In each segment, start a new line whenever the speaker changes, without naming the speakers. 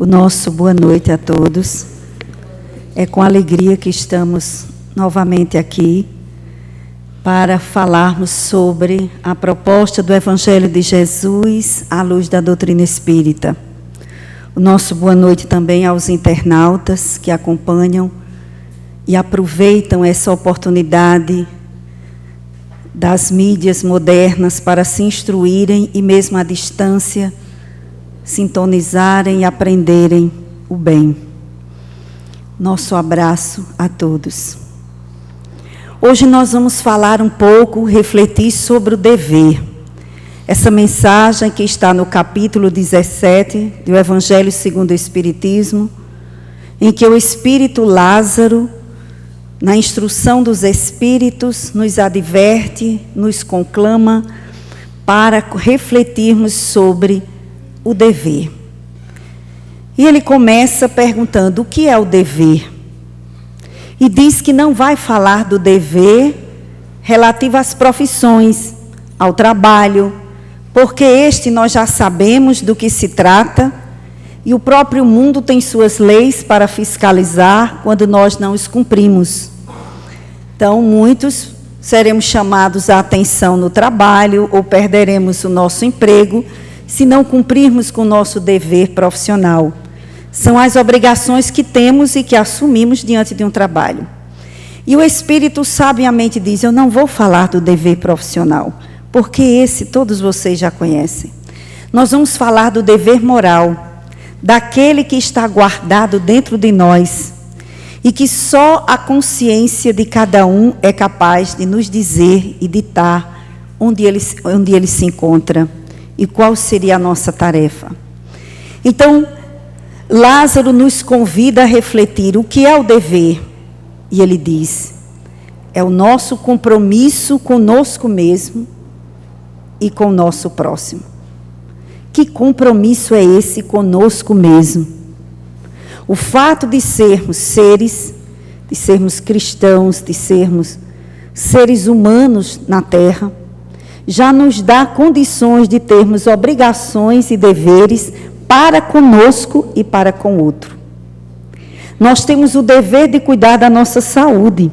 o nosso boa noite a todos. É com alegria que estamos novamente aqui para falarmos sobre a proposta do Evangelho de Jesus à luz da doutrina espírita. O nosso boa noite também aos internautas que acompanham e aproveitam essa oportunidade das mídias modernas para se instruírem e mesmo à distância sintonizarem e aprenderem o bem. Nosso abraço a todos. Hoje nós vamos falar um pouco, refletir sobre o dever. Essa mensagem que está no capítulo 17 do Evangelho segundo o Espiritismo, em que o Espírito Lázaro, na instrução dos Espíritos, nos adverte, nos conclama para refletirmos sobre o dever. E ele começa perguntando o que é o dever. E diz que não vai falar do dever relativo às profissões, ao trabalho, porque este nós já sabemos do que se trata, e o próprio mundo tem suas leis para fiscalizar quando nós não os cumprimos. Então, muitos seremos chamados à atenção no trabalho ou perderemos o nosso emprego se não cumprirmos com o nosso dever profissional. São as obrigações que temos e que assumimos diante de um trabalho. E o Espírito sabiamente diz, eu não vou falar do dever profissional, porque esse todos vocês já conhecem. Nós vamos falar do dever moral, daquele que está guardado dentro de nós, e que só a consciência de cada um é capaz de nos dizer e ditar onde ele se encontra e qual seria a nossa tarefa. Então, Lázaro nos convida a refletir o que é o dever. E ele diz, é o nosso compromisso conosco mesmo e com o nosso próximo. Que compromisso é esse conosco mesmo? O fato de sermos seres, de sermos cristãos, de sermos seres humanos na Terra, já nos dá condições de termos obrigações e deveres para conosco e para com o outro. Nós temos o dever de cuidar da nossa saúde,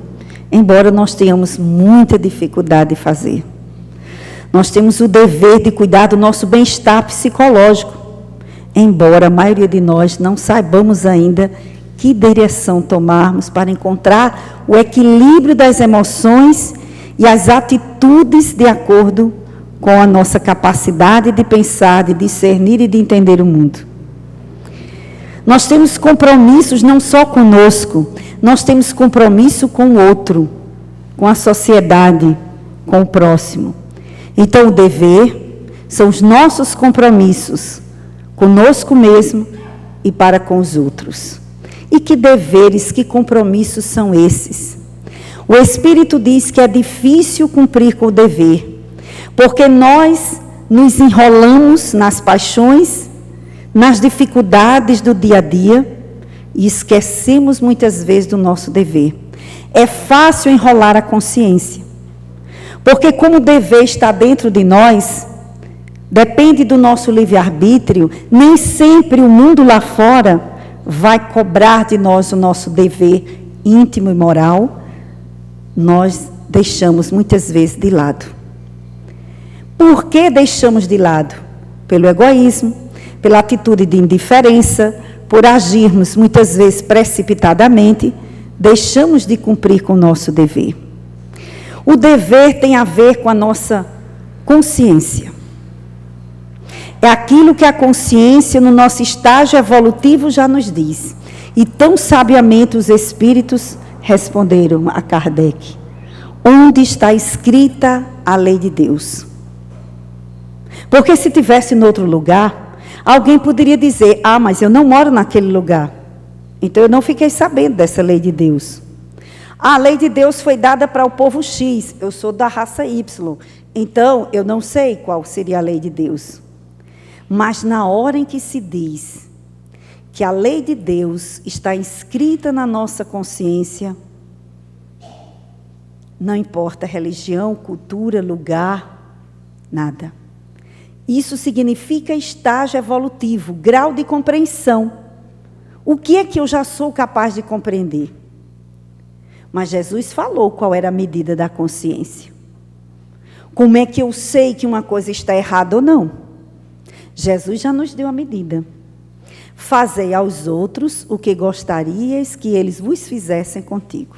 embora nós tenhamos muita dificuldade de fazer. Nós temos o dever de cuidar do nosso bem-estar psicológico, embora a maioria de nós não saibamos ainda que direção tomarmos para encontrar o equilíbrio das emoções e as atitudes de acordo com a nossa capacidade de pensar, de discernir e de entender o mundo. Nós temos compromissos não só conosco, nós temos compromisso com o outro, com a sociedade, com o próximo. Então, o dever são os nossos compromissos conosco mesmo e para com os outros. E que deveres, que compromissos são esses? O Espírito diz que é difícil cumprir com o dever, porque nós nos enrolamos nas paixões, nas dificuldades do dia a dia e esquecemos muitas vezes do nosso dever. É fácil enrolar a consciência, porque como o dever está dentro de nós, depende do nosso livre-arbítrio, nem sempre o mundo lá fora vai cobrar de nós o nosso dever íntimo e moral, nós deixamos muitas vezes de lado. Por que deixamos de lado? Pelo egoísmo, pela atitude de indiferença, por agirmos muitas vezes precipitadamente, deixamos de cumprir com o nosso dever. O dever tem a ver com a nossa consciência. É aquilo que a consciência, no nosso estágio evolutivo, já nos diz. E tão sabiamente os Espíritos responderam a Kardec. Onde está escrita a lei de Deus? Porque se tivesse em outro lugar, alguém poderia dizer, mas eu não moro naquele lugar. Então eu não fiquei sabendo dessa lei de Deus. A lei de Deus foi dada para o povo X, eu sou da raça Y. Então eu não sei qual seria a lei de Deus. Mas na hora em que se diz que a lei de Deus está inscrita na nossa consciência, não importa religião, cultura, lugar, nada. Isso significa estágio evolutivo, grau de compreensão. O que é que eu já sou capaz de compreender? Mas Jesus falou qual era a medida da consciência. Como é que eu sei que uma coisa está errada ou não? Jesus já nos deu a medida. Fazei aos outros o que gostarias que eles vos fizessem contigo.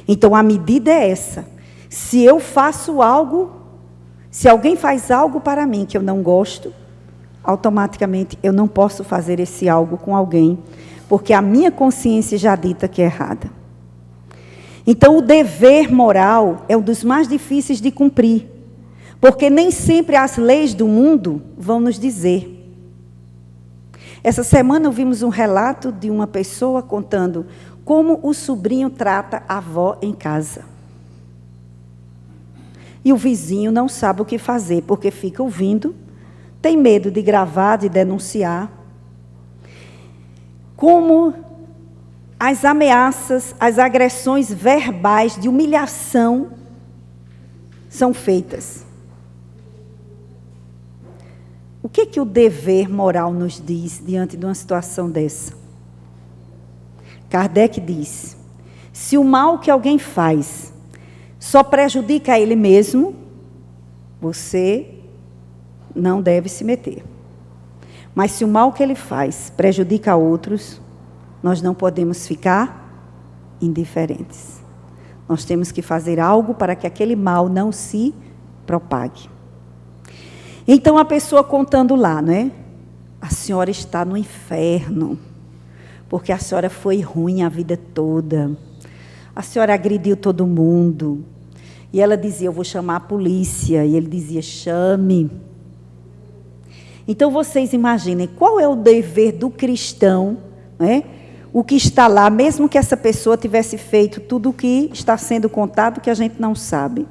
Então a medida é essa. Se eu faço algo, se alguém faz algo para mim que eu não gosto, automaticamente eu não posso fazer esse algo com alguém, porque a minha consciência já dita que é errada. Então o dever moral é um dos mais difíceis de cumprir, porque nem sempre as leis do mundo vão nos dizer. Essa semana ouvimos um relato de uma pessoa contando como o sobrinho trata a avó em casa. E o vizinho não sabe o que fazer, porque fica ouvindo, tem medo de gravar, de denunciar. Como as ameaças, as agressões verbais de humilhação são feitas. O que o dever moral nos diz diante de uma situação dessa? Kardec diz: se o mal que alguém faz só prejudica a ele mesmo, você não deve se meter. Mas se o mal que ele faz prejudica a outros, nós não podemos ficar indiferentes. Nós temos que fazer algo para que aquele mal não se propague. Então a pessoa contando lá, não é? A senhora está no inferno, porque a senhora foi ruim a vida toda. A senhora agrediu todo mundo. E ela dizia: eu vou chamar a polícia. E ele dizia: chame. Então vocês imaginem, qual é o dever do cristão, não é? O que está lá, mesmo que essa pessoa tivesse feito tudo o que está sendo contado, que a gente não sabe.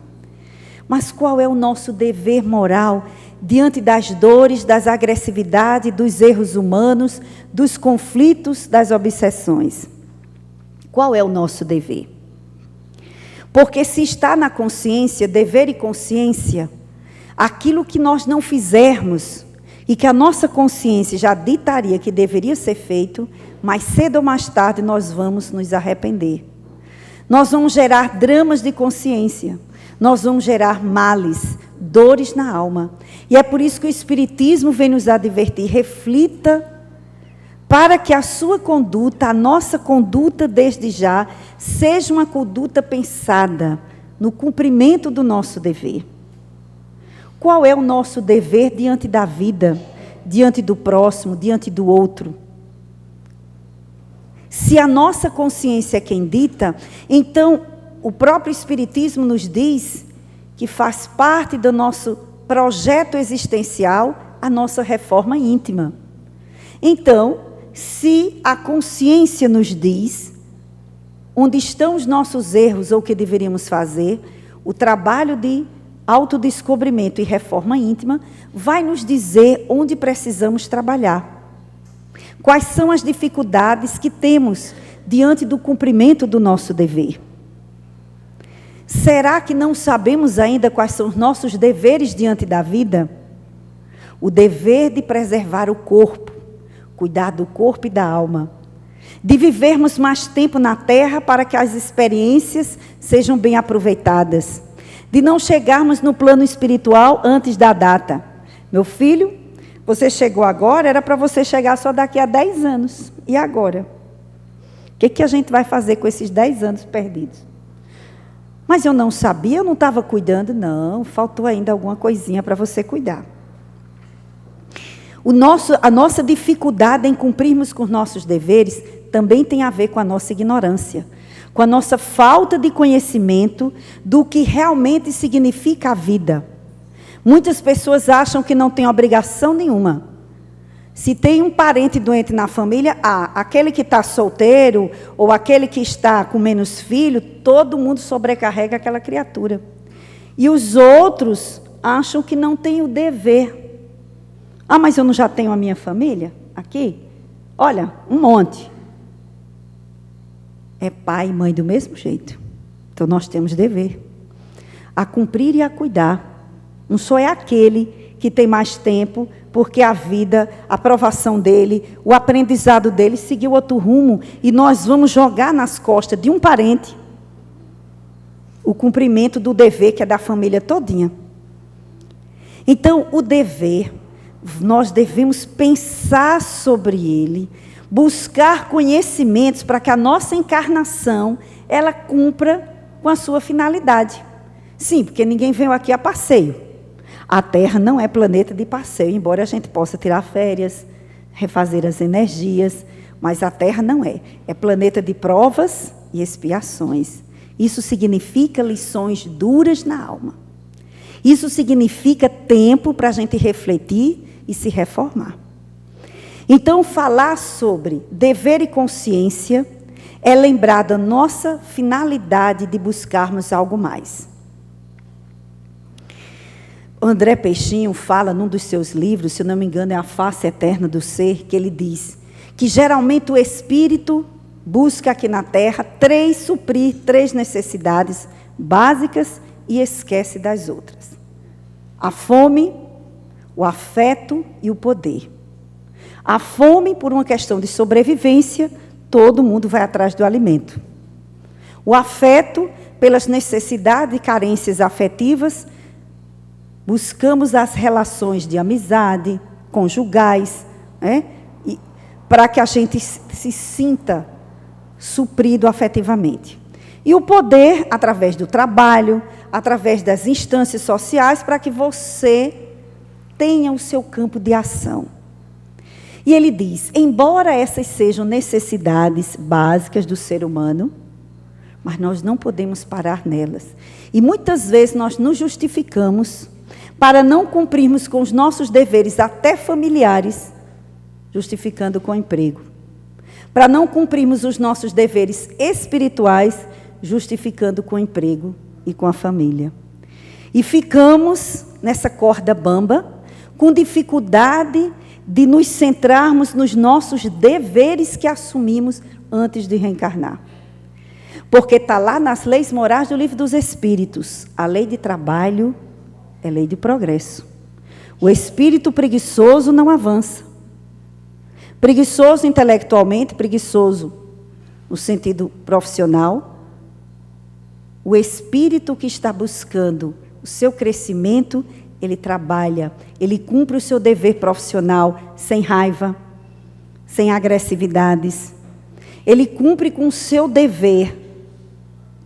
Mas qual é o nosso dever moral diante das dores, das agressividades, dos erros humanos, dos conflitos, das obsessões? Qual é o nosso dever? Porque se está na consciência, dever e consciência, aquilo que nós não fizermos e que a nossa consciência já ditaria que deveria ser feito, mais cedo ou mais tarde nós vamos nos arrepender. Nós vamos gerar dramas de consciência. Nós vamos gerar males, dores na alma. E é por isso que o Espiritismo vem nos advertir: reflita para que a sua conduta, a nossa conduta desde já, seja uma conduta pensada no cumprimento do nosso dever. Qual é o nosso dever diante da vida, diante do próximo, diante do outro? Se a nossa consciência é quem dita, então o próprio Espiritismo nos diz que faz parte do nosso projeto existencial a nossa reforma íntima. Então, se a consciência nos diz onde estão os nossos erros ou o que deveríamos fazer, o trabalho de autodescobrimento e reforma íntima vai nos dizer onde precisamos trabalhar. Quais são as dificuldades que temos diante do cumprimento do nosso dever? Será que não sabemos ainda quais são os nossos deveres diante da vida? O dever de preservar o corpo, cuidar do corpo e da alma. De vivermos mais tempo na terra para que as experiências sejam bem aproveitadas. De não chegarmos no plano espiritual antes da data. Meu filho, você chegou agora, era para você chegar só daqui a 10 anos. E agora? O que a gente vai fazer com esses 10 anos perdidos? Mas eu não sabia, eu não estava cuidando. Não, faltou ainda alguma coisinha para você cuidar. A nossa dificuldade em cumprirmos com os nossos deveres também tem a ver com a nossa ignorância, com a nossa falta de conhecimento do que realmente significa a vida. Muitas pessoas acham que não tem obrigação nenhuma. Se tem um parente doente na família, aquele que está solteiro ou aquele que está com menos filho, todo mundo sobrecarrega aquela criatura. E os outros acham que não tem o dever. Mas eu não já tenho a minha família aqui? Olha, um monte. É pai e mãe do mesmo jeito. Então nós temos dever a cumprir e a cuidar. Não só é aquele que tem mais tempo porque a vida, a provação dele, o aprendizado dele seguiu outro rumo, e nós vamos jogar nas costas de um parente o cumprimento do dever que é da família todinha. Então, o dever, nós devemos pensar sobre ele, buscar conhecimentos para que a nossa encarnação, ela cumpra com a sua finalidade. Sim, porque ninguém veio aqui a passeio. A Terra não é planeta de passeio, embora a gente possa tirar férias, refazer as energias, mas a Terra não é. É planeta de provas e expiações. Isso significa lições duras na alma. Isso significa tempo para a gente refletir e se reformar. Então, falar sobre dever e consciência é lembrar da nossa finalidade de buscarmos algo mais. André Peixinho fala num dos seus livros, se não me engano, é A Face Eterna do Ser, que ele diz que geralmente o espírito busca aqui na Terra suprir três necessidades básicas e esquece das outras. A fome, o afeto e o poder. A fome, por uma questão de sobrevivência, todo mundo vai atrás do alimento. O afeto, pelas necessidades e carências afetivas, buscamos as relações de amizade, conjugais, para que a gente se sinta suprido afetivamente. E o poder, através do trabalho, através das instâncias sociais, para que você tenha o seu campo de ação. E ele diz, embora essas sejam necessidades básicas do ser humano, mas nós não podemos parar nelas. E muitas vezes nós nos justificamos para não cumprirmos com os nossos deveres, até familiares, justificando com o emprego. Para não cumprirmos os nossos deveres espirituais, justificando com o emprego e com a família. E ficamos nessa corda bamba, com dificuldade de nos centrarmos nos nossos deveres que assumimos antes de reencarnar. Porque está lá nas leis morais do Livro dos Espíritos. A lei de trabalho é lei de progresso. O espírito preguiçoso não avança. Preguiçoso intelectualmente, preguiçoso no sentido profissional. O espírito que está buscando o seu crescimento, ele trabalha, ele cumpre o seu dever profissional sem raiva, sem agressividades. Ele cumpre com o seu dever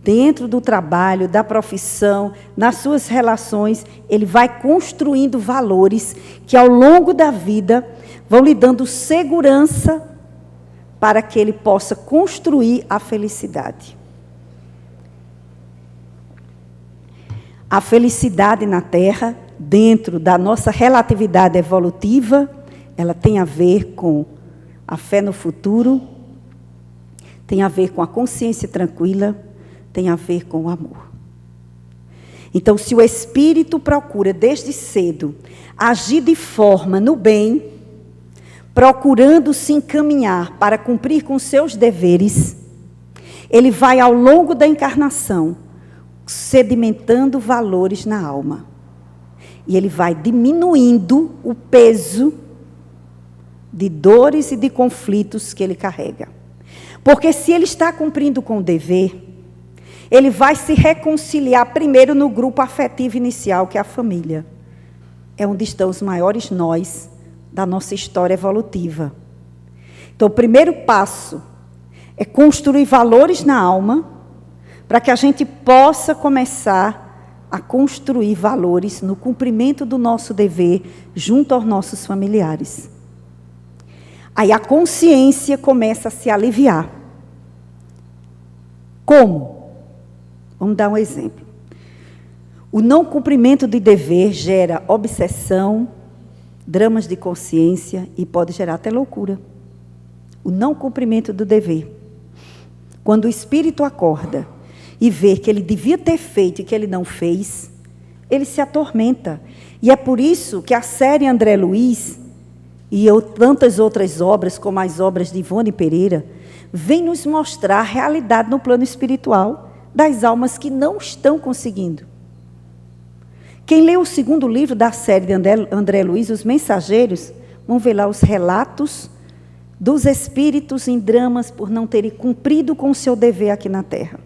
dentro do trabalho, da profissão, nas suas relações. Ele vai construindo valores que ao longo da vida vão lhe dando segurança para que ele possa construir a felicidade. A felicidade na Terra, dentro da nossa relatividade evolutiva, ela tem a ver com a fé no futuro, tem a ver com a consciência tranquila, tem a ver com o amor. Então, se o espírito procura desde cedo agir de forma no bem, procurando se encaminhar para cumprir com seus deveres, ele vai ao longo da encarnação sedimentando valores na alma. E ele vai diminuindo o peso de dores e de conflitos que ele carrega. Porque se ele está cumprindo com o dever, ele vai se reconciliar primeiro no grupo afetivo inicial, que é a família. É onde estão os maiores nós da nossa história evolutiva. Então, o primeiro passo é construir valores na alma, para que a gente possa começar a construir valores no cumprimento do nosso dever junto aos nossos familiares. Aí a consciência começa a se aliviar. Como? Vamos dar um exemplo. O não cumprimento de dever gera obsessão, dramas de consciência e pode gerar até loucura. O não cumprimento do dever. Quando o espírito acorda e vê que ele devia ter feito e que ele não fez, ele se atormenta. E é por isso que a série André Luiz e tantas outras obras, como as obras de Ivone Pereira, vem nos mostrar a realidade no plano espiritual das almas que não estão conseguindo, Quem lê o segundo livro da série de André Luiz, Os Mensageiros, vão ver lá os relatos dos espíritos em dramas por não terem cumprido com o seu dever aqui na Terra.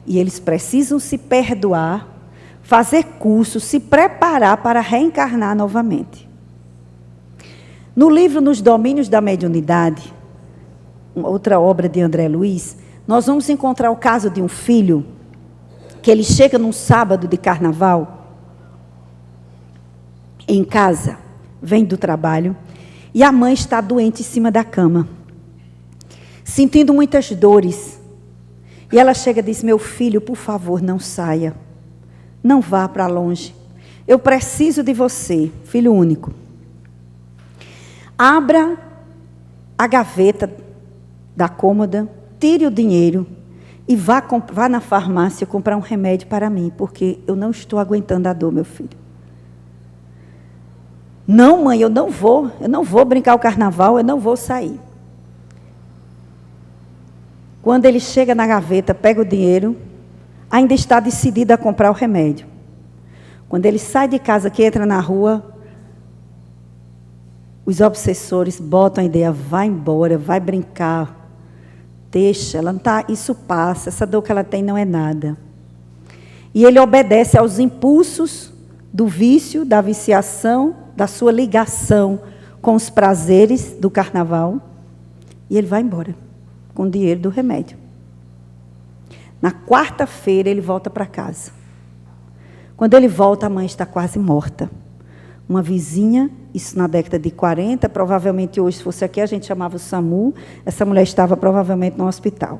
E eles precisam se perdoar, fazer curso, se preparar para reencarnar novamente. No livro Nos Domínios da Mediunidade, outra obra de André Luiz, nós vamos encontrar o caso de um filho que ele chega num sábado de carnaval em casa, vem do trabalho, e a mãe está doente em cima da cama, sentindo muitas dores. E ela chega e diz: meu filho, por favor, não saia, não vá para longe, eu preciso de você, filho único. Abra a gaveta da cômoda, tire o dinheiro e vá na farmácia comprar um remédio para mim, porque eu não estou aguentando a dor, meu filho. Não, mãe, eu não vou brincar o carnaval, eu não vou sair. Quando ele chega na gaveta, pega o dinheiro, ainda está decidido a comprar o remédio. Quando ele sai de casa, que entra na rua, os obsessores botam a ideia: vai embora, vai brincar, deixa, ela não tá, isso passa, essa dor que ela tem não é nada. E ele obedece aos impulsos do vício, da viciação, da sua ligação com os prazeres do carnaval, e ele vai embora com o dinheiro do remédio. Na quarta-feira ele volta para casa. Quando ele volta, a mãe está quase morta. Uma vizinha, isso na década de 40, provavelmente hoje, se fosse aqui, a gente chamava o SAMU, essa mulher estava provavelmente no hospital.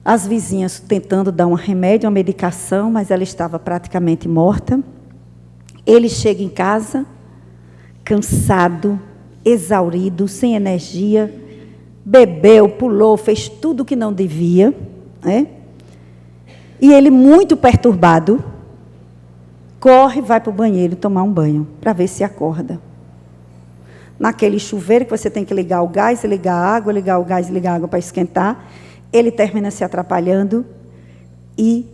As vizinhas tentando dar um remédio, uma medicação, mas ela estava praticamente morta. Ele chega em casa, cansado, exaurido, sem energia, bebeu, pulou, fez tudo o que não devia, né? E ele, muito perturbado, corre, vai para o banheiro tomar um banho, para ver se acorda. Naquele chuveiro que você tem que ligar o gás, ligar a água, ligar o gás e ligar a água para esquentar, ele termina se atrapalhando e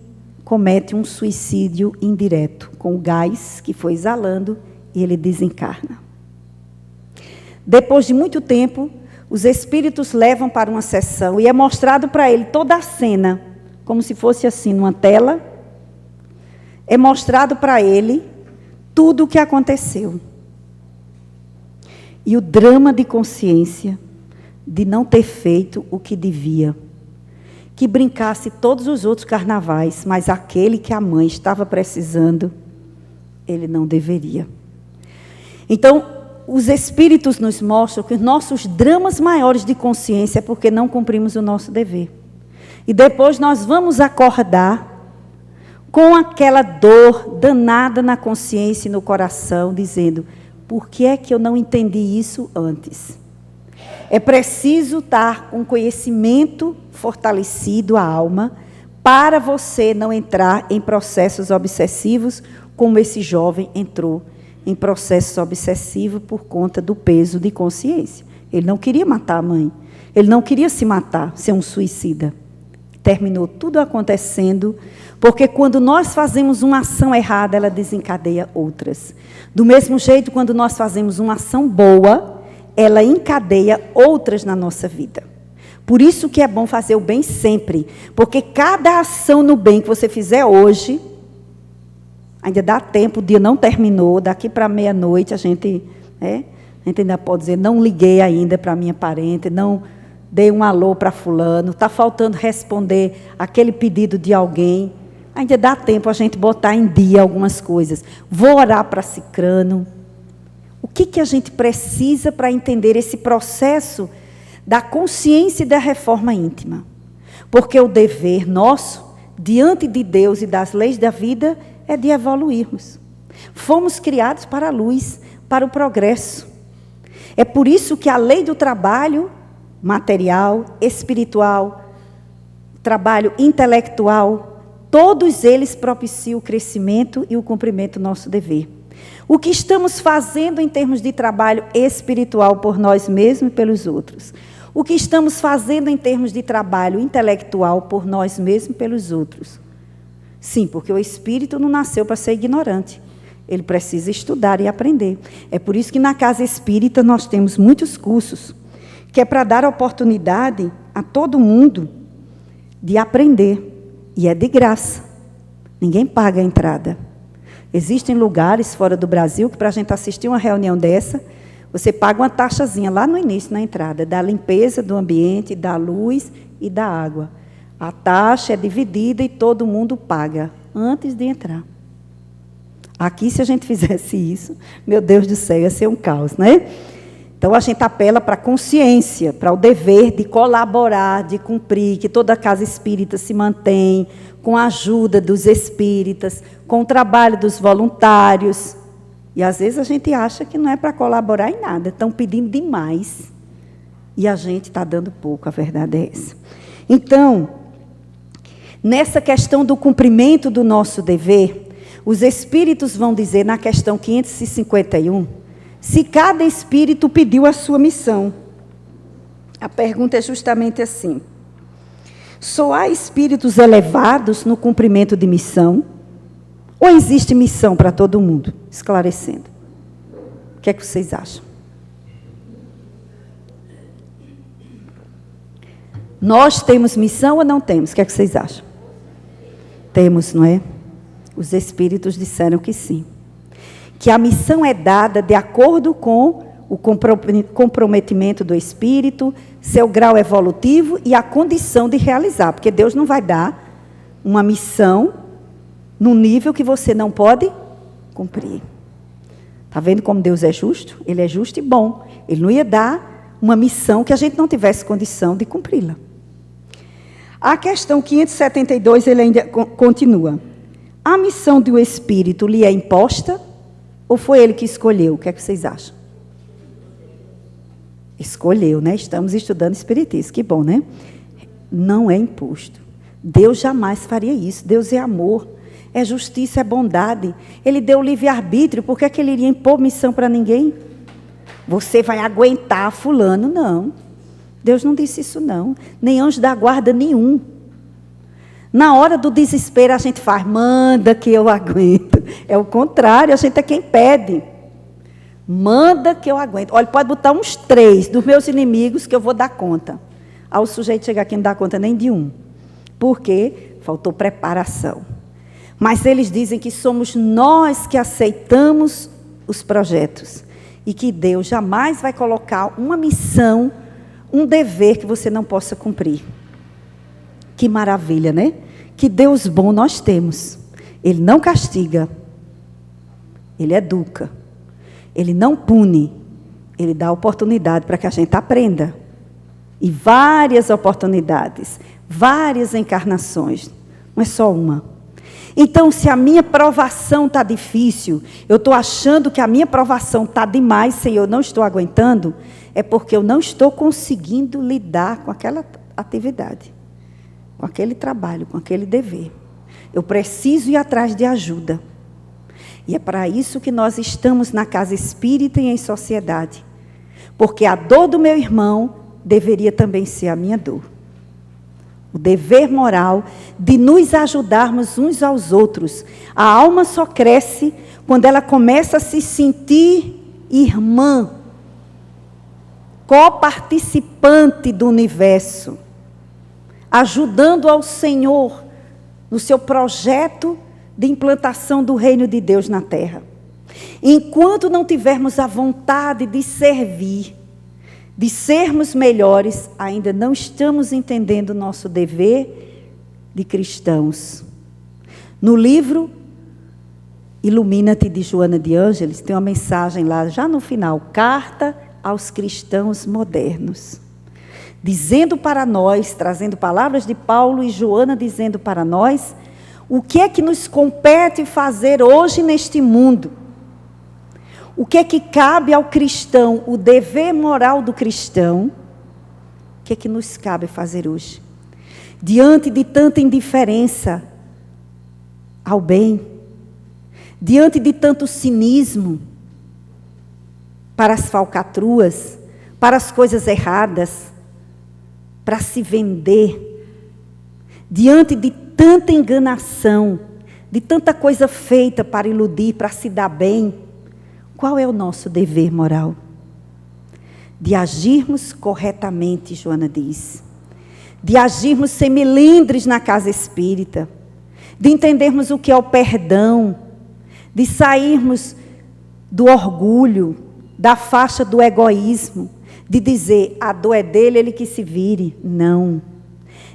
comete um suicídio indireto, com o gás que foi exalando, e ele desencarna. Depois de muito tempo, os espíritos levam para uma sessão e é mostrado para ele toda a cena, como se fosse assim, numa tela. É mostrado para ele tudo o que aconteceu. E o drama de consciência de não ter feito o que devia. Que brincasse todos os outros carnavais, mas aquele que a mãe estava precisando, ele não deveria. Então, os espíritos nos mostram que os nossos dramas maiores de consciência é porque não cumprimos o nosso dever. E depois nós vamos acordar com aquela dor danada na consciência e no coração, dizendo: por que é que eu não entendi isso antes? É preciso estar com conhecimento fortalecido, a alma, para você não entrar em processos obsessivos, como esse jovem entrou em processo obsessivo por conta do peso de consciência. Ele não queria matar a mãe, ele não queria se matar, ser um suicida. Terminou tudo acontecendo, porque quando nós fazemos uma ação errada, ela desencadeia outras. Do mesmo jeito, quando nós fazemos uma ação boa, ela encadeia outras na nossa vida. Por isso que é bom fazer o bem sempre, porque cada ação no bem que você fizer hoje, ainda dá tempo, o dia não terminou, daqui para meia-noite a gente ainda pode dizer: não liguei ainda para minha parente, não dei um alô para fulano, está faltando responder aquele pedido de alguém. Ainda dá tempo a gente botar em dia algumas coisas. Vou orar para cicrano. O que a gente precisa para entender esse processo da consciência e da reforma íntima? Porque o dever nosso, diante de Deus e das leis da vida, é de evoluirmos. Fomos criados para a luz, para o progresso. É por isso que a lei do trabalho material, espiritual, trabalho intelectual, todos eles propiciam o crescimento e o cumprimento do nosso dever. O que estamos fazendo em termos de trabalho espiritual por nós mesmos e pelos outros? O que estamos fazendo em termos de trabalho intelectual por nós mesmos e pelos outros? Sim, porque o espírito não nasceu para ser ignorante. Ele precisa estudar e aprender. É por isso que na Casa Espírita nós temos muitos cursos, que é para dar oportunidade a todo mundo de aprender. E é de graça. Ninguém paga a entrada. Existem lugares fora do Brasil que para a gente assistir uma reunião dessa, você paga uma taxazinha lá no início, na entrada, da limpeza do ambiente, da luz e da água. A taxa é dividida e todo mundo paga antes de entrar. Aqui, se a gente fizesse isso, meu Deus do céu, ia ser um caos, né? Então, a gente apela para a consciência, para o dever de colaborar, de cumprir, que toda casa espírita se mantém, com a ajuda dos espíritas, com o trabalho dos voluntários. E, às vezes, a gente acha que não é para colaborar em nada, estão pedindo demais. E a gente está dando pouco, a verdade é essa. Então, nessa questão do cumprimento do nosso dever, os espíritos vão dizer, na questão 551, se cada espírito pediu a sua missão. A pergunta é justamente assim: só há espíritos elevados no cumprimento de missão? Ou existe missão para todo mundo? Esclarecendo. O que é que vocês acham? Nós temos missão ou não temos? O que é que vocês acham? Temos, não é? Os espíritos disseram que sim. Que a missão é dada de acordo com o comprometimento do espírito, seu grau evolutivo e a condição de realizar. Porque Deus não vai dar uma missão no nível que você não pode cumprir. Está vendo como Deus é justo? Ele é justo e bom. Ele não ia dar uma missão que a gente não tivesse condição de cumpri-la. A questão 572, ele ainda continua. A missão do espírito lhe é imposta ou foi ele que escolheu? O que é que vocês acham? Escolheu, né? Estamos estudando espiritismo, que bom, né? Não é imposto. Deus jamais faria isso. Deus é amor, é justiça, é bondade. Ele deu livre-arbítrio, por que é que ele iria impor missão para ninguém? Você vai aguentar fulano? Não. Deus não disse isso, não. Nem anjo da guarda nenhum. Na hora do desespero, a gente faz, manda que eu aguento. É o contrário, a gente é quem pede. Manda que eu aguento. Olha, pode botar uns 3 dos meus inimigos que eu vou dar conta. Aí o sujeito chega aqui e não dá conta nem de um. Por quê? Faltou preparação. Mas eles dizem que somos nós que aceitamos os projetos. E que Deus jamais vai colocar uma missão, um dever que você não possa cumprir. Que maravilha, né? Que Deus bom nós temos. Ele não castiga. Ele educa. Ele não pune. Ele dá oportunidade para que a gente aprenda. E várias oportunidades. Várias encarnações. Não é só uma. Então, se a minha provação está difícil, eu estou achando que a minha provação está demais, Senhor, eu não estou aguentando, é porque eu não estou conseguindo lidar com aquela atividade, com aquele trabalho, com aquele dever. Eu preciso ir atrás de ajuda. E é para isso que nós estamos na casa espírita e em sociedade. Porque a dor do meu irmão deveria também ser a minha dor. O dever moral de nos ajudarmos uns aos outros. A alma só cresce quando ela começa a se sentir irmã, coparticipante do universo, ajudando ao Senhor no seu projeto de implantação do reino de Deus na terra. Enquanto não tivermos a vontade de servir, de sermos melhores, ainda não estamos entendendo o nosso dever de cristãos. No livro Ilumina-te, de Joana de Ângeles, tem uma mensagem lá, já no final, Carta aos Cristãos Modernos, dizendo para nós, trazendo palavras de Paulo e Joana dizendo para nós, o que é que nos compete fazer hoje neste mundo? O que é que cabe ao cristão, o dever moral do cristão? O que é que nos cabe fazer hoje? Diante de tanta indiferença ao bem, diante de tanto cinismo para as falcatruas, para as coisas erradas, para se vender, diante de tanta enganação, de tanta coisa feita para iludir, para se dar bem, qual é o nosso dever moral? De agirmos corretamente, Joana diz. De agirmos sem melindres na casa espírita. De entendermos o que é o perdão. De sairmos do orgulho, da faixa do egoísmo. De dizer, a dor é dele, ele que se vire. Não.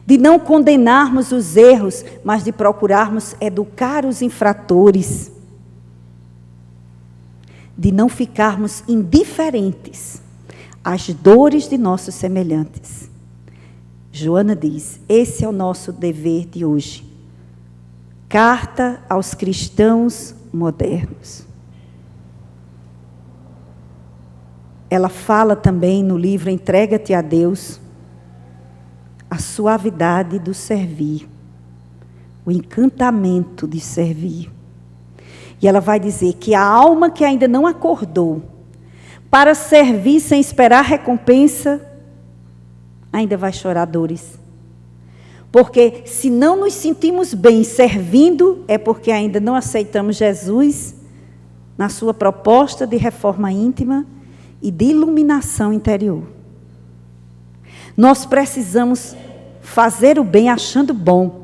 De não condenarmos os erros, mas de procurarmos educar os infratores. De não ficarmos indiferentes às dores de nossos semelhantes. Joana diz, esse é o nosso dever de hoje. Carta aos cristãos modernos. Ela fala também no livro Entrega-te a Deus, a suavidade do servir, o encantamento de servir. E ela vai dizer que a alma que ainda não acordou para servir sem esperar recompensa, ainda vai chorar dores. Porque se não nos sentimos bem servindo, é porque ainda não aceitamos Jesus na sua proposta de reforma íntima e de iluminação interior. Nós precisamos fazer o bem achando bom.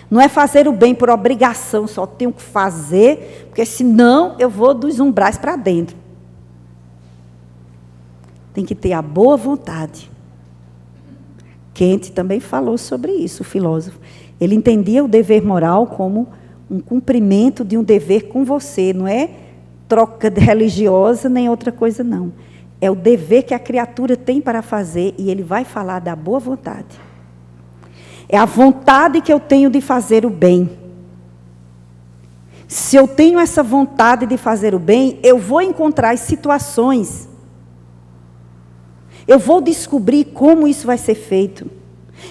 Não é fazer o bem por obrigação, só tenho que fazer, porque senão eu vou dos umbrais para dentro. Tem que ter a boa vontade. Kant também falou sobre isso, o filósofo. Ele entendia o dever moral como um cumprimento de um dever com você, não é troca religiosa nem outra coisa, não. É o dever que a criatura tem para fazer, e ele vai falar da boa vontade. É a vontade que eu tenho de fazer o bem. Se eu tenho essa vontade de fazer o bem, eu vou encontrar as situações. Eu vou descobrir como isso vai ser feito.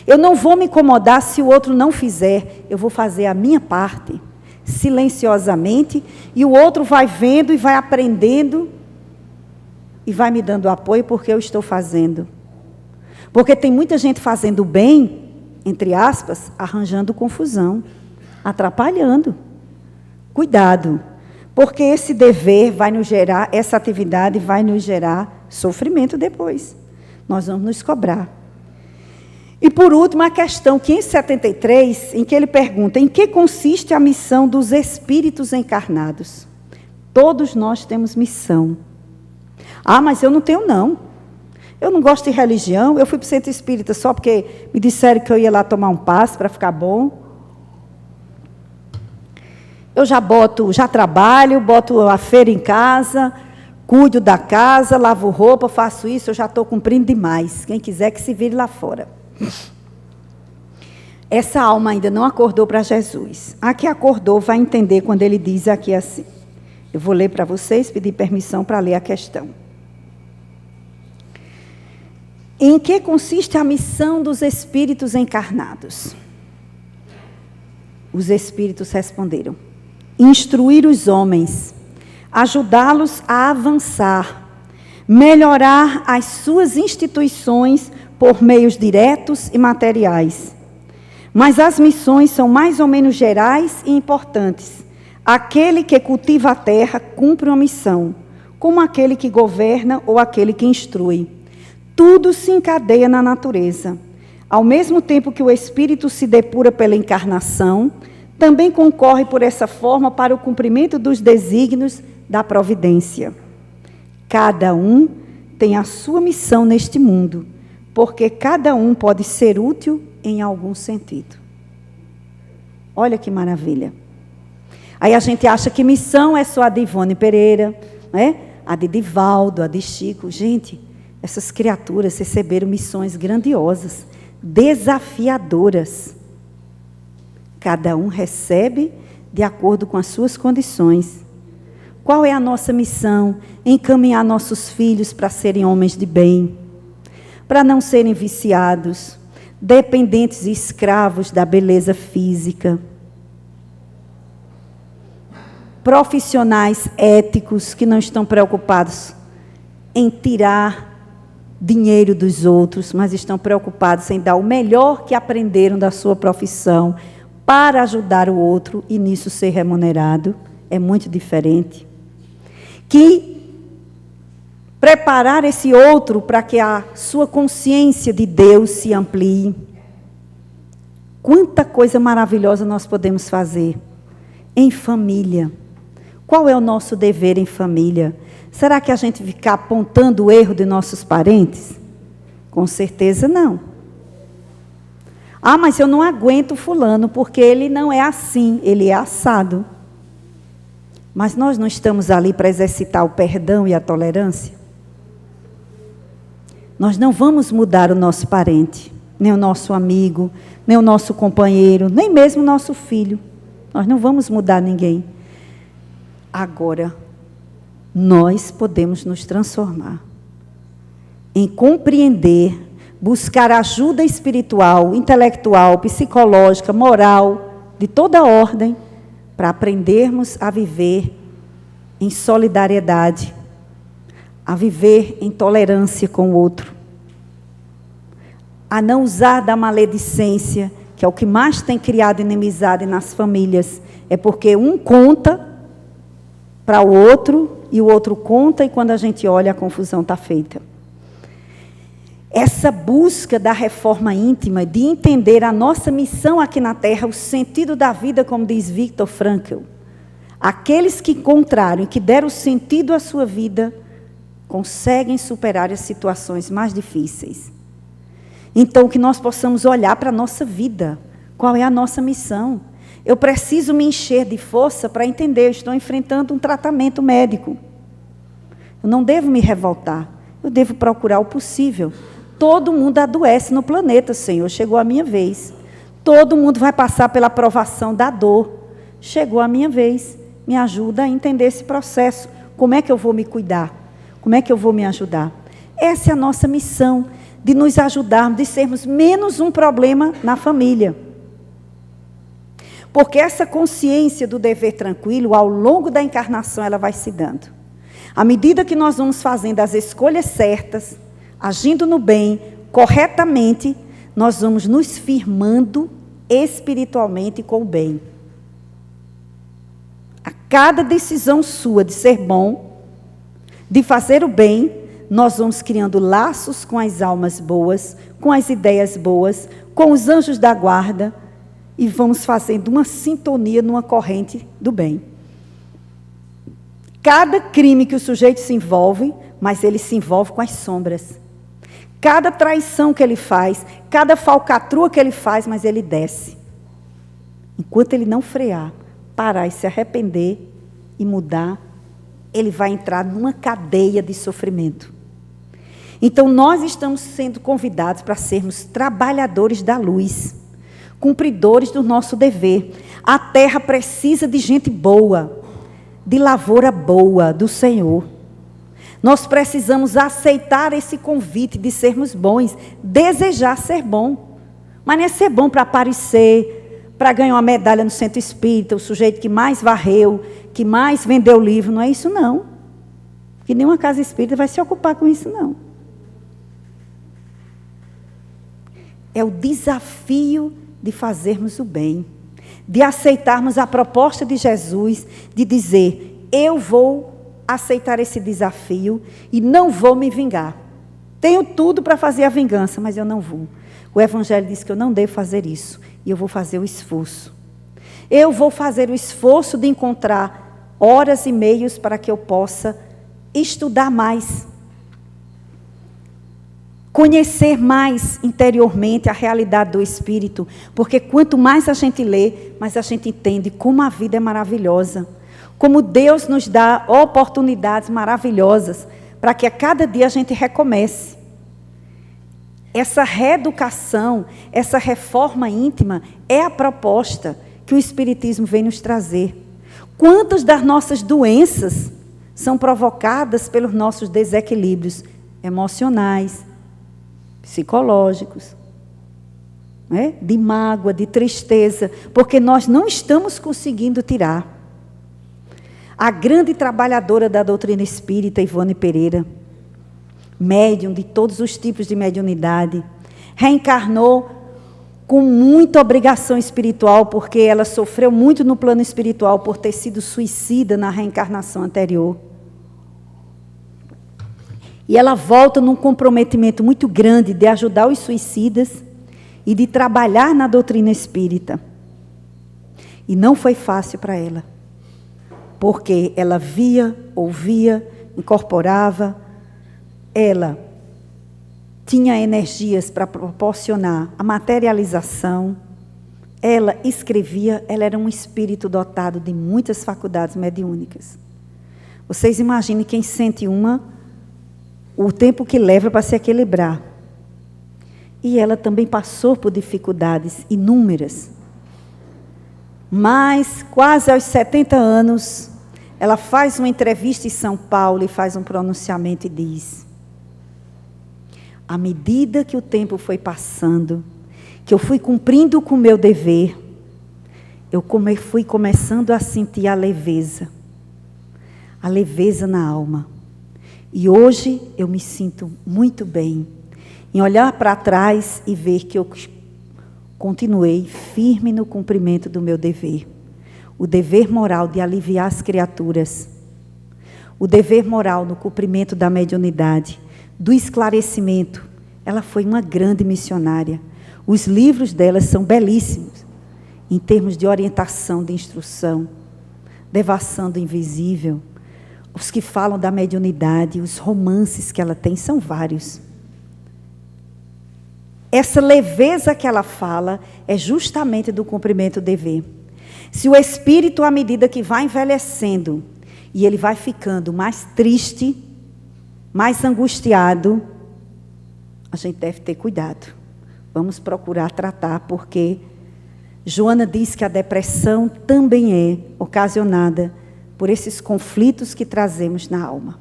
Eu não vou me incomodar se o outro não fizer. Eu vou fazer a minha parte, silenciosamente, e o outro vai vendo e vai aprendendo e vai me dando apoio porque eu estou fazendo. Porque tem muita gente fazendo bem, entre aspas, arranjando confusão, atrapalhando. Cuidado, porque esse dever vai nos gerar, essa atividade vai nos gerar sofrimento depois. Nós vamos nos cobrar. E por último, a questão 573, em que ele pergunta, em que consiste a missão dos espíritos encarnados? Todos nós temos missão. Ah, mas eu não tenho não. Eu não gosto de religião, eu fui para o centro espírita só porque me disseram que eu ia lá tomar um passe para ficar bom. Eu já trabalho, boto a feira em casa, cuido da casa, lavo roupa, faço isso, eu já estou cumprindo demais. Quem quiser que se vire lá fora. Essa alma ainda não acordou para Jesus. A que acordou vai entender quando ele diz aqui assim. Eu vou ler para vocês, pedir permissão para ler a questão. Em que consiste a missão dos espíritos encarnados? Os espíritos responderam: instruir os homens, ajudá-los a avançar, melhorar as suas instituições por meios diretos e materiais. Mas as missões são mais ou menos gerais e importantes. Aquele que cultiva a terra cumpre uma missão, como aquele que governa ou aquele que instrui. Tudo se encadeia na natureza. Ao mesmo tempo que o espírito se depura pela encarnação, também concorre por essa forma para o cumprimento dos desígnios da providência. Cada um tem a sua missão neste mundo, porque cada um pode ser útil em algum sentido. Olha que maravilha. Aí a gente acha que missão é só a de Ivone Pereira, né? A de Divaldo, a de Chico. Gente, essas criaturas receberam missões grandiosas, desafiadoras. Cada um recebe de acordo com as suas condições. Qual é a nossa missão? Encaminhar nossos filhos para serem homens de bem, para não serem viciados, dependentes e escravos da beleza física. Profissionais éticos que não estão preocupados em tirar dinheiro dos outros, mas estão preocupados em dar o melhor que aprenderam da sua profissão para ajudar o outro e nisso ser remunerado. É muito diferente. Que preparar esse outro para que a sua consciência de Deus se amplie. Quanta coisa maravilhosa nós podemos fazer em família. Qual é o nosso dever em família? Será que a gente ficar apontando o erro de nossos parentes? Com certeza não. Ah, mas eu não aguento fulano, porque ele não é assim, ele é assado. Mas nós não estamos ali para exercitar o perdão e a tolerância? Nós não vamos mudar o nosso parente, nem o nosso amigo, nem o nosso companheiro, nem mesmo o nosso filho. Nós não vamos mudar ninguém. Agora, nós podemos nos transformar em compreender, buscar ajuda espiritual, intelectual, psicológica, moral, de toda ordem, para aprendermos a viver em solidariedade, a viver em tolerância com o outro, a não usar da maledicência, que é o que mais tem criado inimizade nas famílias, é porque um conta para o outro, e o outro conta, e quando a gente olha, a confusão está feita. Essa busca da reforma íntima, de entender a nossa missão aqui na Terra, o sentido da vida, como diz Viktor Frankl, aqueles que encontraram e que deram sentido à sua vida, conseguem superar as situações mais difíceis. Então, que nós possamos olhar para a nossa vida, qual é a nossa missão. Eu preciso me encher de força para entender, eu estou enfrentando um tratamento médico. Eu não devo me revoltar, eu devo procurar o possível. Todo mundo adoece no planeta, Senhor, chegou a minha vez. Todo mundo vai passar pela provação da dor. Chegou a minha vez, me ajuda a entender esse processo. Como é que eu vou me cuidar? Como é que eu vou me ajudar? Essa é a nossa missão, de nos ajudarmos, de sermos menos um problema na família. Porque essa consciência do dever tranquilo, ao longo da encarnação, ela vai se dando. À medida que nós vamos fazendo as escolhas certas, agindo no bem, corretamente, nós vamos nos firmando espiritualmente com o bem. A cada decisão sua de ser bom, de fazer o bem, nós vamos criando laços com as almas boas, com as ideias boas, com os anjos da guarda, e vamos fazendo uma sintonia numa corrente do bem. Cada crime que o sujeito se envolve, mas ele se envolve com as sombras. Cada traição que ele faz, cada falcatrua que ele faz, mas ele desce. Enquanto ele não frear, parar e se arrepender e mudar, ele vai entrar numa cadeia de sofrimento. Então, nós estamos sendo convidados para sermos trabalhadores da luz, cumpridores do nosso dever. A terra precisa de gente boa, de lavoura boa do Senhor. Nós precisamos aceitar esse convite de sermos bons, desejar ser bom. Mas não é ser bom para aparecer, para ganhar uma medalha no centro espírita, o sujeito que mais varreu, que mais vendeu livro, não é isso não. Que nenhuma casa espírita vai se ocupar com isso não. É o desafio de fazermos o bem, de aceitarmos a proposta de Jesus, de dizer, eu vou aceitar esse desafio e não vou me vingar. Tenho tudo para fazer a vingança, mas eu não vou. O Evangelho diz que eu não devo fazer isso, e eu vou fazer o esforço. Eu vou fazer o esforço de encontrar horas e meios para que eu possa estudar mais, conhecer mais interiormente a realidade do Espírito, porque quanto mais a gente lê, mais a gente entende como a vida é maravilhosa, como Deus nos dá oportunidades maravilhosas para que a cada dia a gente recomece. Essa reeducação, essa reforma íntima é a proposta que o Espiritismo vem nos trazer. Quantas das nossas doenças são provocadas pelos nossos desequilíbrios emocionais, psicológicos, né? De mágoa, de tristeza, porque nós não estamos conseguindo tirar. A grande trabalhadora da doutrina espírita, Ivone Pereira, médium de todos os tipos de mediunidade, reencarnou com muita obrigação espiritual, porque ela sofreu muito no plano espiritual por ter sido suicida na reencarnação anterior. E ela volta num comprometimento muito grande de ajudar os suicidas e de trabalhar na doutrina espírita. E não foi fácil para ela, porque ela via, ouvia, incorporava, ela tinha energias para proporcionar a materialização, ela escrevia, ela era um espírito dotado de muitas faculdades mediúnicas. Vocês imaginem quem sente o tempo que leva para se equilibrar. E ela também passou por dificuldades inúmeras. Mas, quase aos 70 anos, ela faz uma entrevista em São Paulo e faz um pronunciamento e diz: à medida que o tempo foi passando, que eu fui cumprindo com o meu dever, eu fui começando a sentir a leveza na alma. E hoje eu me sinto muito bem em olhar para trás e ver que eu continuei firme no cumprimento do meu dever. O dever moral de aliviar as criaturas. O dever moral no cumprimento da mediunidade, do esclarecimento. Ela foi uma grande missionária. Os livros dela são belíssimos, em termos de orientação, de instrução, devassando o invisível. Os que falam da mediunidade, os romances que ela tem, são vários. Essa leveza que ela fala é justamente do cumprimento do dever. Se o espírito, à medida que vai envelhecendo, e ele vai ficando mais triste, mais angustiado, a gente deve ter cuidado. Vamos procurar tratar, porque Joana diz que a depressão também é ocasionada por esses conflitos que trazemos na alma.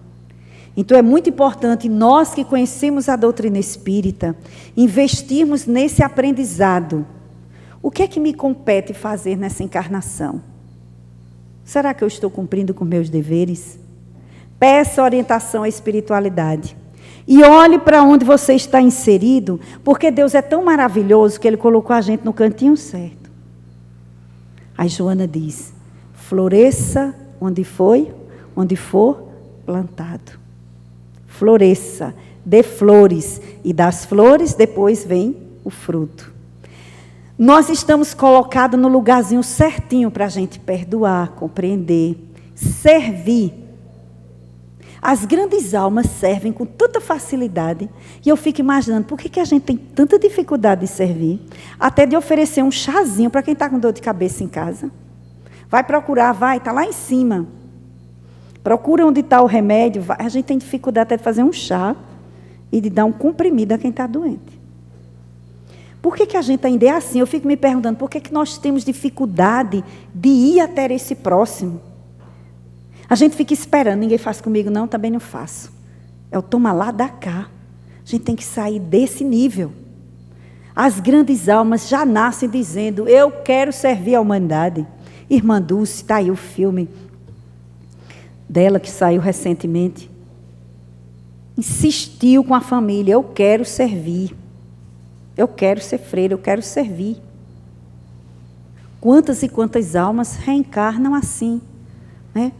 Então é muito importante nós que conhecemos a doutrina espírita, investirmos nesse aprendizado. O que é que me compete fazer nessa encarnação? Será que eu estou cumprindo com meus deveres? Peça orientação à espiritualidade. E olhe para onde você está inserido, porque Deus é tão maravilhoso que Ele colocou a gente no cantinho certo. Aí Joana diz: floresça onde for plantado. Floresça, dê flores, e das flores depois vem o fruto. Nós estamos colocados no lugarzinho certinho para a gente perdoar, compreender, servir. As grandes almas servem com tanta facilidade, e eu fico imaginando, por que a gente tem tanta dificuldade de servir? Até de oferecer um chazinho para quem está com dor de cabeça em casa. Vai procurar, está lá em cima. Procura onde está o remédio. A gente tem dificuldade até de fazer um chá e de dar um comprimido a quem está doente. Por que a gente ainda é assim? Eu fico me perguntando, por que nós temos dificuldade de ir até esse próximo? A gente fica esperando, ninguém faz comigo não, também não faço. É o toma lá, dá cá. A gente tem que sair desse nível. As grandes almas já nascem dizendo: eu quero servir a humanidade. Irmã Dulce, está aí o filme dela que saiu recentemente. Insistiu com a família: eu quero servir. Eu quero ser freira, eu quero servir. Quantas e quantas almas reencarnam assim, né?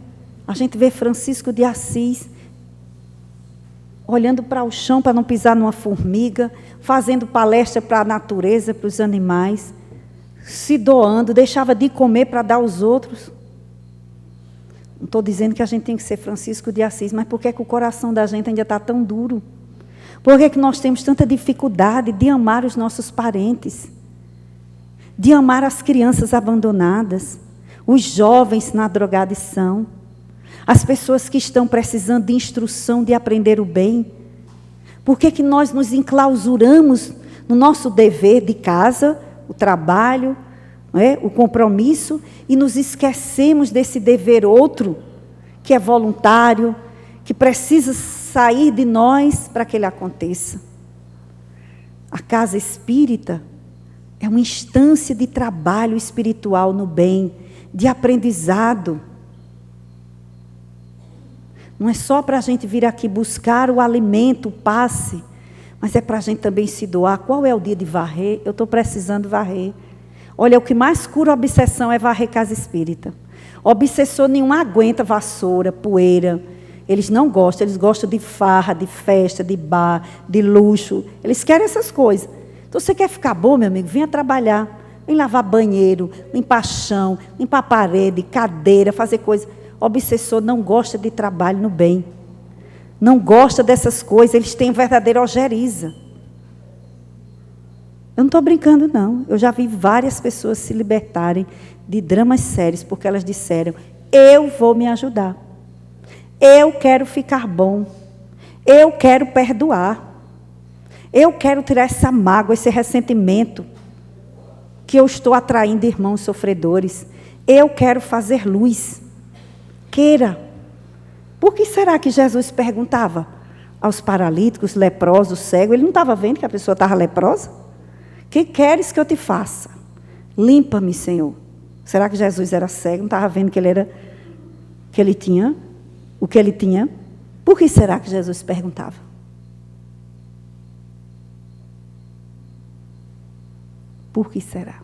A gente vê Francisco de Assis olhando para o chão para não pisar numa formiga, fazendo palestra para a natureza, para os animais, se doando, deixava de comer para dar aos outros. Não estou dizendo que a gente tem que ser Francisco de Assis, mas por que o coração da gente ainda está tão duro? Por que nós temos tanta dificuldade de amar os nossos parentes, de amar as crianças abandonadas, os jovens na drogadição, as pessoas que estão precisando de instrução, de aprender o bem? Por que nós nos enclausuramos no nosso dever de casa, o trabalho, o compromisso, e nos esquecemos desse dever outro, que é voluntário, que precisa sair de nós para que ele aconteça? A casa espírita é uma instância de trabalho espiritual no bem, de aprendizado. Não é só para a gente vir aqui buscar o alimento, o passe, Mas é para a gente também se doar. Qual é o dia de varrer? Eu estou precisando varrer. Olha, o que mais cura a obsessão é varrer casa espírita. Obsessor nenhum aguenta vassoura, poeira. Eles não gostam, eles gostam de farra, de festa, de bar, de luxo. Eles querem essas coisas. Então, você quer ficar bom, meu amigo? Venha trabalhar. Vem lavar banheiro, limpar chão, limpar parede, cadeira, fazer coisas. Obsessor não gosta de trabalho no bem. Não gosta dessas coisas, eles têm verdadeira ojeriza. Eu não estou brincando, não. Eu já vi várias pessoas se libertarem de dramas sérios, porque elas disseram, eu vou me ajudar. Eu quero ficar bom. Eu quero perdoar. Eu quero tirar essa mágoa, esse ressentimento que eu estou atraindo irmãos sofredores. Eu quero fazer luz. Queira. Por que será que Jesus perguntava aos paralíticos, leprosos, cegos? Ele não estava vendo que a pessoa estava leprosa? Que queres que eu te faça? Limpa-me, Senhor. Será que Jesus era cego? Não estava vendo que ele tinha o que ele tinha? Por que será que Jesus perguntava? Por que será?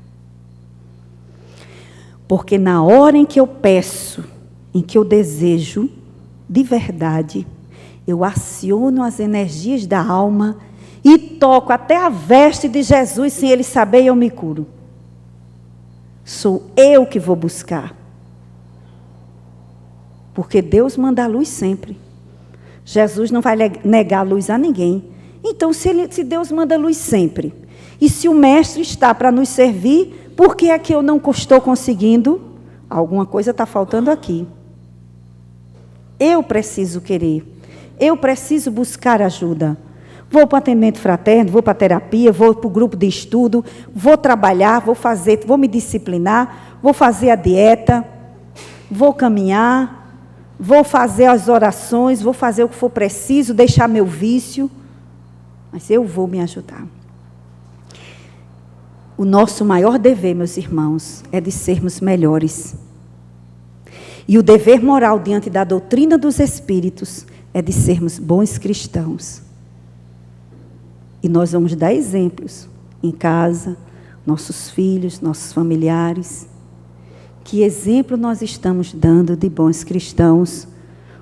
Porque na hora em que eu peço, em que eu desejo, de verdade, eu aciono as energias da alma e toco até a veste de Jesus, sem ele saber, e eu me curo. Sou eu que vou buscar. Porque Deus manda a luz sempre. Jesus não vai negar a luz a ninguém. Então, se Deus manda a luz sempre, e se o Mestre está para nos servir, por que é que eu não estou conseguindo? Alguma coisa está faltando aqui. Eu preciso querer. Eu preciso buscar ajuda. Vou para o atendimento fraterno, vou para a terapia, vou para o grupo de estudo, vou trabalhar, vou me disciplinar, vou fazer a dieta, vou caminhar, vou fazer as orações, vou fazer o que for preciso, deixar meu vício, mas eu vou me ajudar. O nosso maior dever, meus irmãos, é de sermos melhores. E o dever moral diante da doutrina dos Espíritos é de sermos bons cristãos. E nós vamos dar exemplos em casa, nossos filhos, nossos familiares. Que exemplo nós estamos dando de bons cristãos,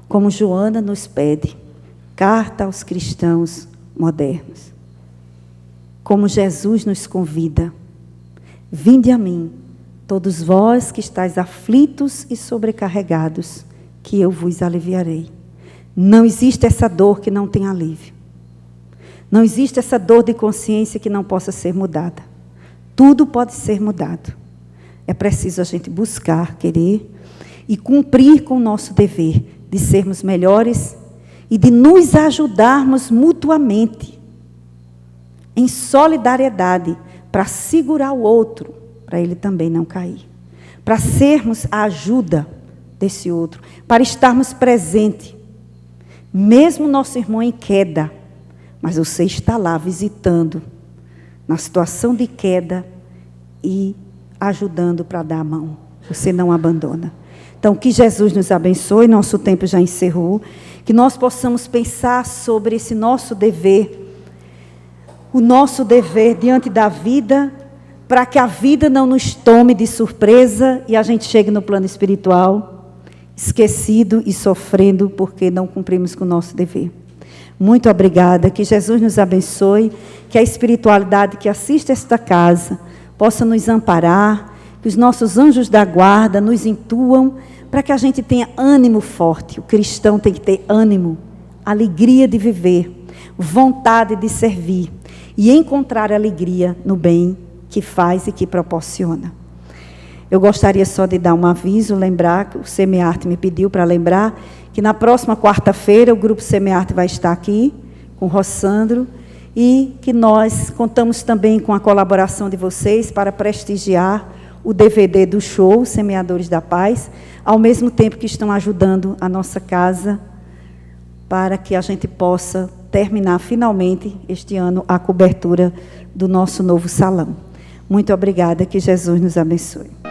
como Joana nos pede, carta aos cristãos modernos. Como Jesus nos convida, vinde a mim, todos vós que estáis aflitos e sobrecarregados, que eu vos aliviarei. Não existe essa dor que não tenha alívio. Não existe essa dor de consciência que não possa ser mudada. Tudo pode ser mudado. É preciso a gente buscar, querer e cumprir com o nosso dever de sermos melhores e de nos ajudarmos mutuamente, em solidariedade, para segurar o outro, para ele também não cair. Para sermos a ajuda desse outro, para estarmos presentes. Mesmo nosso irmão em queda, mas você está lá visitando, na situação de queda e ajudando para dar a mão. Você não abandona. Então, que Jesus nos abençoe, nosso tempo já encerrou, que nós possamos pensar sobre esse nosso dever, o nosso dever diante da vida, para que a vida não nos tome de surpresa e a gente chegue no plano espiritual, esquecido e sofrendo porque não cumprimos com o nosso dever. Muito obrigada, que Jesus nos abençoe, que a espiritualidade que assiste esta casa possa nos amparar, que os nossos anjos da guarda nos intuam, para que a gente tenha ânimo forte. O cristão tem que ter ânimo, alegria de viver, vontade de servir e encontrar alegria no bem que faz e que proporciona. Eu gostaria só de dar um aviso, lembrar, que o Semearte me pediu para lembrar, que na próxima quarta-feira o Grupo Semearte vai estar aqui, com o Rossandro, e que nós contamos também com a colaboração de vocês para prestigiar o DVD do show Semeadores da Paz, ao mesmo tempo que estão ajudando a nossa casa, para que a gente possa terminar finalmente este ano a cobertura do nosso novo salão. Muito obrigada, que Jesus nos abençoe.